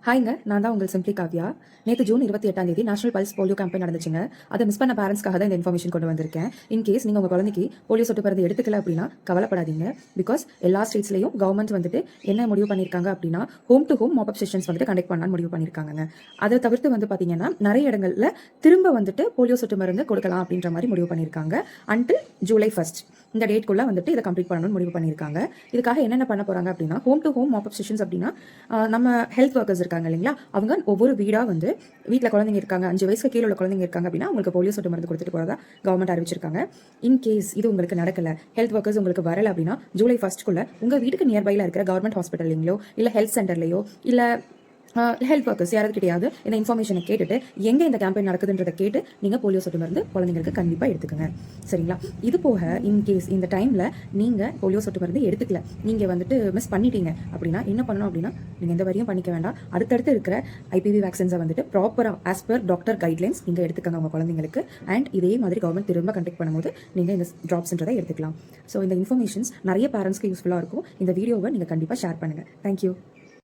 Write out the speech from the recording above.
ஹாய்ங்க, நான் தான் உங்கள் சிம்ப்ளி காவ்யா. நேற்று June 28 national pulse polio campaign நடந்துச்சுங்க. அதை மிஸ் பண்ண பேரண்ட்ஸ்க்காக தான் இந்த இன்ஃபர்மேஷன் கொண்டு வந்திருக்கேன். இன்கேஸ் நீங்கள் உங்கள் குழந்தைக்கு போலியோ சொட்டு மருந்து எடுத்துக்கல அப்படின்னா கவலைப்படாதீங்க. பிகாஸ் எல்லா ஸ்டேட்ஸ்லையும் கவர்மெண்ட் வந்துட்டு என்ன முடிவு பண்ணியிருக்காங்க அப்படின்னா home to home mop up sessions வந்துட்டு கண்டக்ட் பண்ணலான்னு முடிவு பண்ணியிருக்காங்க. அதை தவிர்த்து வந்து பார்த்தீங்கன்னா நிறைய இடங்களில் திரும்ப வந்துட்டு போலியோ சொட்டு மருந்து கொடுக்கலாம் அப்படின்ற மாதிரி முடிவு பண்ணியிருக்காங்க. அன்டில் ஜூலை 1 இந்த டேட்குள்ளே வந்துட்டு இதை கம்ப்ளீட் பண்ணணும்னு முடிவு பண்ணியிருக்காங்க. இதுக்காக என்னென்ன பண்ண போகிறாங்க அப்படின்னா home to home mop up sessions அப்படின்னா நம்ம ஹெல்த் ஒர்க்கர்ஸ் இருக்காங்க இல்லைங்களா, அவங்க ஒவ்வொரு வீடாக வந்து வீட்டில் குழந்தைங்க இருக்காங்க, 5 வயசுக்கு கீழே உள்ள குழந்தைங்க இருக்காங்க அப்படின்னா உங்களுக்கு போலியோ சொட்டு மருந்து கொடுத்துட்டு போகிறதா கவர்மெண்ட் அறிவிச்சிருக்காங்க. இன்கேஸ் இது உங்களுக்கு நடக்கல, ஹெல்த் ஒர்க்கர்ஸ் உங்களுக்கு வரல அப்படின்னா ஜூலை 1 உங்கள் வீட்டுக்கு நியர்பையில் இருக்கிற கவர்மெண்ட் ஹாஸ்பிட்டல்லைங்களோ இல்லை ஹெல்த் சென்டர்லையோ இல்லை ஹெல்த் ஒர்க்கர்ஸ் யாராவது கிடையாது இந்த இன்ஃபர்மேஷனை கேட்டுட்டு எங்கே இந்த கேம்பெயின் நடக்குதுன்றதை கேட்டு நீங்கள் போலியோ சொட்டு மருந்து குழந்தைங்களுக்கு கண்டிப்பாக எடுத்துக்கோங்க. சரிங்களா? இது போக இன்கேஸ் இந்த டைமில் நீங்கள் போலியோ சொட்டு மருந்து எடுத்துக்கல, நீங்கள் வந்துட்டு மிஸ் பண்ணிட்டீங்க அப்படின்னா என்ன பண்ணணும் அப்படின்னா நீங்கள் எந்த வரையும் பண்ணிக்க வேண்டாம். அடுத்தடுத்து இருக்கிற ஐபிவி வேக்சின்ஸை வந்துட்டு ப்ராப்பராக ஆஸ் பர் டாக்டர் கைட்லைன்ஸ் நீங்கள் எடுத்துக்கோங்க உங்கள் குழந்தைங்களுக்கு. அண்ட் இதே மாதிரி கவர்மெண்ட் திரும்ப கண்டக்ட் பண்ணும்போது நீங்கள் இந்த ட்ராப்ஸ்ன்றதை எடுத்துக்கலாம். ஸோ இந்த இன்ஃபர்மேஷன்ஸ் நிறைய பேரண்ட்ஸ்க்கு யூஸ்ஃபுல்லாக இருக்கும். இந்த வீடியோவை நீங்கள் கண்டிப்பாக ஷேர் பண்ணுங்கள். தேங்க்யூ.